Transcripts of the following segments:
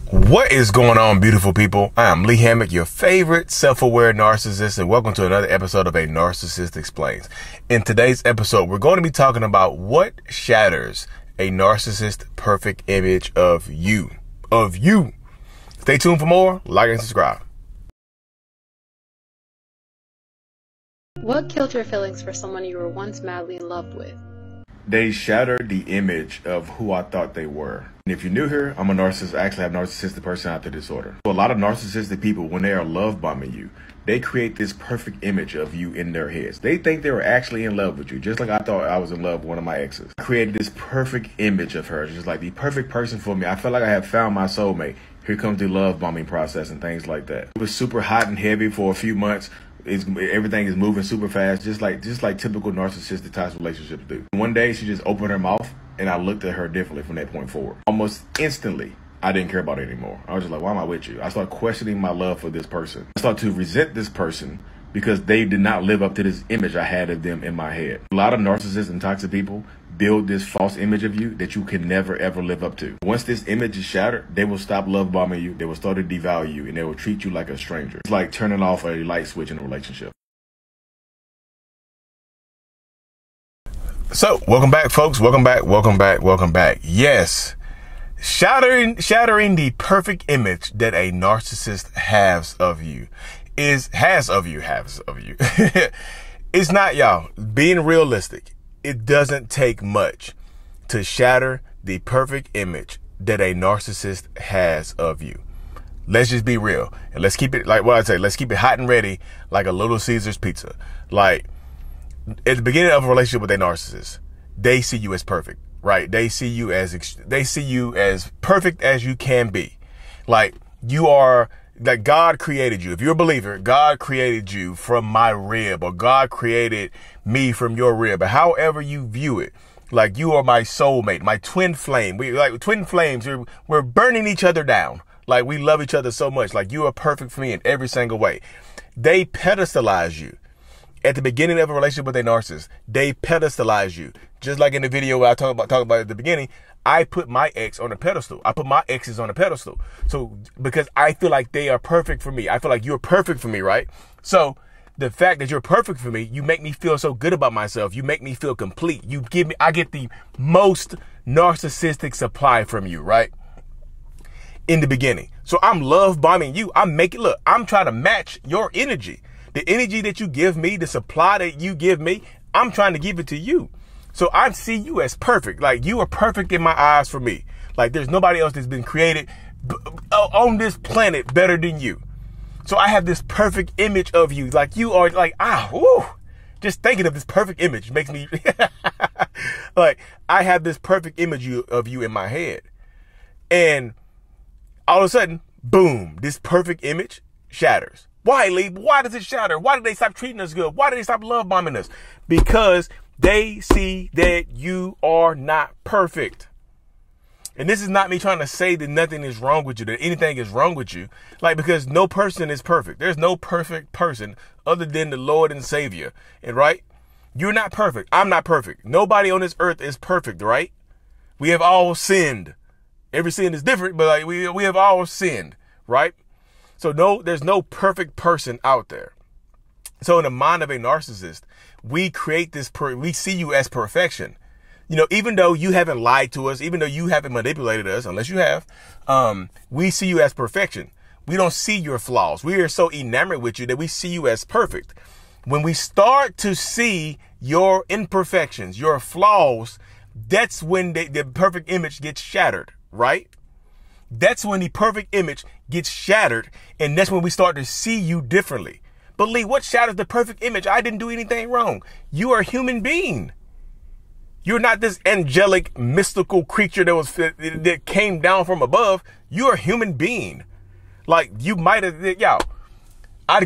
What is going on, beautiful people? I am Lee Hammock, your favorite self-aware narcissist, and welcome to another episode of A Narcissist Explains. In today's episode, we're going to be talking about what shatters a narcissist perfect image of you. Stay tuned for more, like and subscribe. What killed your feelings for someone you were once madly in love with? They shattered the image of who I thought they were. And if you're new here, I'm a narcissist. I actually have narcissistic personality disorder. So a lot of narcissistic people, when they are love bombing you, they create this perfect image of you in their heads. They think they were actually in love with you, just like I thought I was in love with one of my exes. I created this perfect image of her, just like the perfect person for me. I felt like I had found my soulmate. Here comes the love bombing process and things like that. It was super hot and heavy for a few months. Everything is moving super fast, just like typical narcissistic types of relationships do. One day she just opened her mouth and I looked at her differently from that point forward. Almost instantly, I didn't care about it anymore. I was just like, why am I with you? I started questioning my love for this person. I started to resent this person because they did not live up to this image I had of them in my head. A lot of narcissists and toxic people build this false image of you that you can never ever live up to. Once this image is shattered, they will stop love bombing you, they will start to devalue you, and they will treat you like a stranger. It's like turning off a light switch in a relationship. So, welcome back, folks. Welcome back. Yes, shattering the perfect image that a narcissist has of you. It's not, y'all, being realistic. It doesn't take much to shatter the perfect image that a narcissist has of you. Let's just be real. And let's keep it, like what I say, let's keep it hot and ready like a Little Caesars pizza. Like, at the beginning of a relationship with a narcissist, they see you as perfect, right? They see you as perfect as you can be. Like, you are, that God created you. If you're a believer, God created you from my rib, or God created me from your rib, or however you view it. Like, you are my soulmate, my twin flame. We like twin flames. We're burning each other down. Like, we love each other so much. Like, you are perfect for me in every single way. They pedestalize you. At the beginning of a relationship with a narcissist, they pedestalize you. Just like in the video where I talk about at the beginning, I put my ex on a pedestal. I put my exes on a pedestal. So, because I feel like they are perfect for me. I feel like you're perfect for me, right? So, the fact that you're perfect for me, you make me feel so good about myself. You make me feel complete. I get the most narcissistic supply from you, right? In the beginning. So I'm love bombing you. I'm trying to match your energy. The energy that you give me, the supply that you give me, I'm trying to give it to you. So I see you as perfect. Like, you are perfect in my eyes for me. Like, there's nobody else that's been created on this planet better than you. So I have this perfect image of you. Like, you are like, just thinking of this perfect image makes me like, I have this perfect image of you in my head. And all of a sudden, boom, this perfect image shatters. Why, Lee? Why does it shatter? Why did they stop treating us good? Why did they stop love bombing us? Because they see that you are not perfect. And this is not me trying to say that nothing is wrong with you, that anything is wrong with you. Like, because no person is perfect. There's no perfect person other than the Lord and Savior. And right? You're not perfect. I'm not perfect. Nobody on this earth is perfect, right? We have all sinned. Every sin is different, but like we have all sinned, right? So no, there's no perfect person out there. So in the mind of a narcissist, we create this, we see you as perfection. You know, even though you haven't lied to us, even though you haven't manipulated us, unless you have, we see you as perfection. We don't see your flaws. We are so enamored with you that we see you as perfect. When we start to see your imperfections, your flaws, that's when the perfect image gets shattered, right? That's when the perfect image gets shattered, and that's when we start to see you differently. But Lee, what shatters the perfect image? I didn't do anything wrong. You are a human being. You're not this angelic, mystical creature that came down from above. You're a human being. Like, you might have, I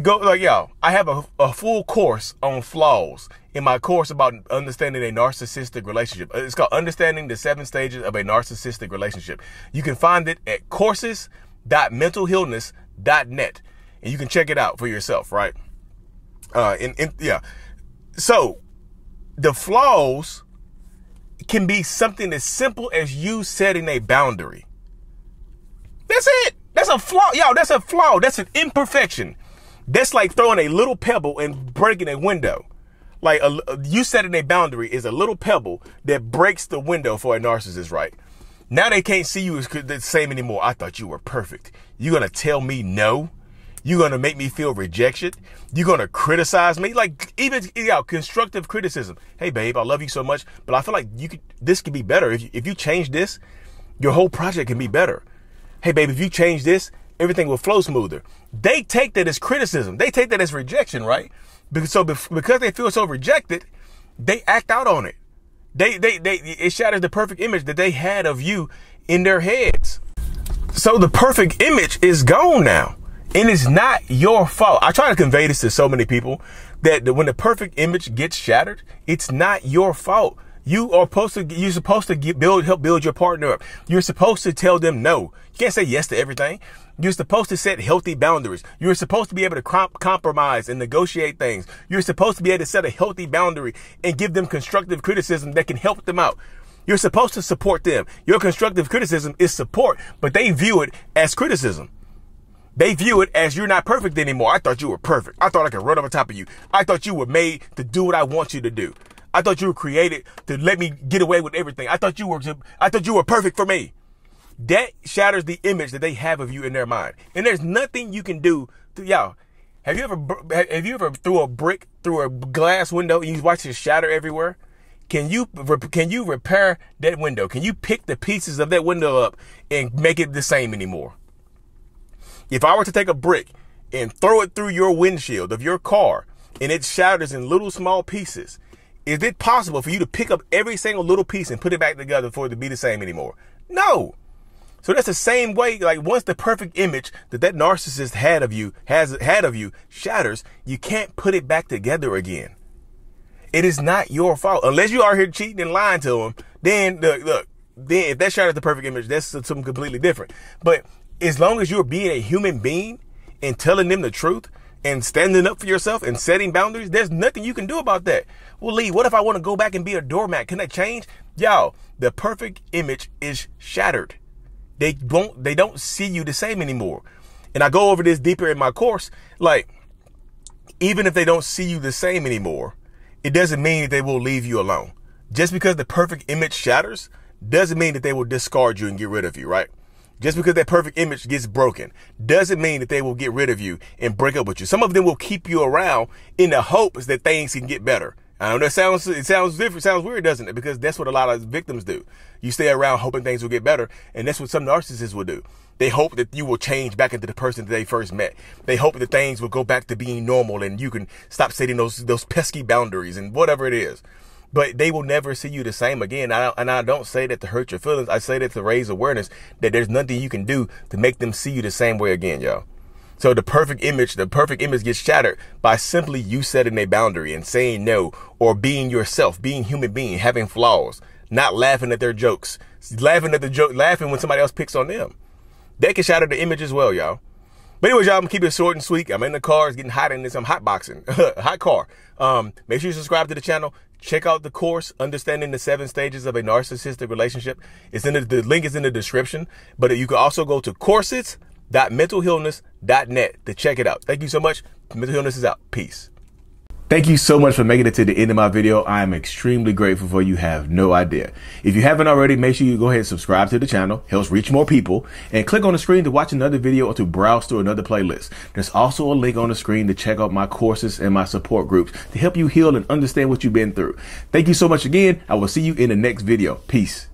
have a full course on flaws in my course about understanding a narcissistic relationship. It's called Understanding the 7 Stages of a Narcissistic Relationship. You can find it at courses.mentalhealness.net, and you can check it out for yourself, right? So the flaws can be something as simple as you setting a boundary. That's it. a flaw. Y'all, that's a flaw. That's an imperfection. That's like throwing a little pebble and breaking a window. Like you setting a boundary is a little pebble that breaks the window for a narcissist, right? Now they can't see you as the same anymore. I thought you were perfect. You're going to tell me no? You're going to make me feel rejection? You're going to criticize me? Like, even constructive criticism. Hey, babe, I love you so much, but I feel like this could be better. If you change this, your whole project can be better. Hey, babe, if you change this, everything will flow smoother. They take that as criticism. They take that as rejection, right? Because they feel so rejected, they act out on it. It shatters the perfect image that they had of you in their heads. So the perfect image is gone now. And it's not your fault. I try to convey this to so many people that when the perfect image gets shattered, it's not your fault. You're supposed to help build your partner up. You're supposed to tell them no. You can't say yes to everything. You're supposed to set healthy boundaries. You're supposed to be able to compromise and negotiate things. You're supposed to be able to set a healthy boundary and give them constructive criticism that can help them out. You're supposed to support them. Your constructive criticism is support, but they view it as criticism. They view it as you're not perfect anymore. I thought you were perfect. I thought I could run over top of you. I thought you were made to do what I want you to do. I thought you were created to let me get away with everything. I thought you were perfect for me. That shatters the image that they have of you in their mind. And there's nothing you can do to y'all. Have you ever threw a brick through a glass window and you watch it shatter everywhere? Can you repair that window? Can you pick the pieces of that window up and make it the same anymore? If I were to take a brick and throw it through your windshield of your car and it shatters in little small pieces, is it possible for you to pick up every single little piece and put it back together for it to be the same anymore? No. So that's the same way, like once the perfect image that narcissist had of you shatters, you can't put it back together again. It is not your fault. Unless you are here cheating and lying to them, then look, then if that shatters the perfect image, that's something completely different. But as long as you're being a human being and telling them the truth and standing up for yourself and setting boundaries, there's nothing you can do about that. Well, Lee, what if I want to go back and be a doormat? Can that change? Y'all, the perfect image is shattered. They don't see you the same anymore. And I go over this deeper in my course. Like, even if they don't see you the same anymore, it doesn't mean that they will leave you alone. Just because the perfect image shatters doesn't mean that they will discard you and get rid of you, right? Just because that perfect image gets broken doesn't mean that they will get rid of you and break up with you. Some of them will keep you around in the hopes that things can get better. I know it sounds different, sounds weird, doesn't it? Because that's what a lot of victims do. You stay around hoping things will get better, and that's what some narcissists will do. They hope that you will change back into the person that they first met. They hope that things will go back to being normal and you can stop setting those pesky boundaries and whatever it is. But they will never see you the same again. And I don't say that to hurt your feelings. I say that to raise awareness that there's nothing you can do to make them see you the same way again, y'all. So the perfect image gets shattered by simply you setting a boundary and saying no, or being yourself, being human being, having flaws, not laughing at their jokes, laughing when somebody else picks on them. That can shatter the image as well, y'all. But anyways, y'all, I'm gonna keep it short and sweet. I'm in the car. It's getting hot in this. I'm hotboxing. Hot car. Make sure you subscribe to the channel. Check out the course, Understanding the 7 Stages of a Narcissistic Relationship. The link is in the description. But you can also go to courses.mentalhealness.net to check it out. Thank you so much. Mental Healness is out. Peace. Thank you so much for making it to the end of my video. I am extremely grateful for you. Have no idea. If you haven't already, make sure you go ahead and subscribe to the channel. Helps reach more people. And click on the screen to watch another video or to browse through another playlist. There's also a link on the screen to check out my courses and my support groups to help you heal and understand what you've been through. Thank you so much again. I will see you in the next video. Peace.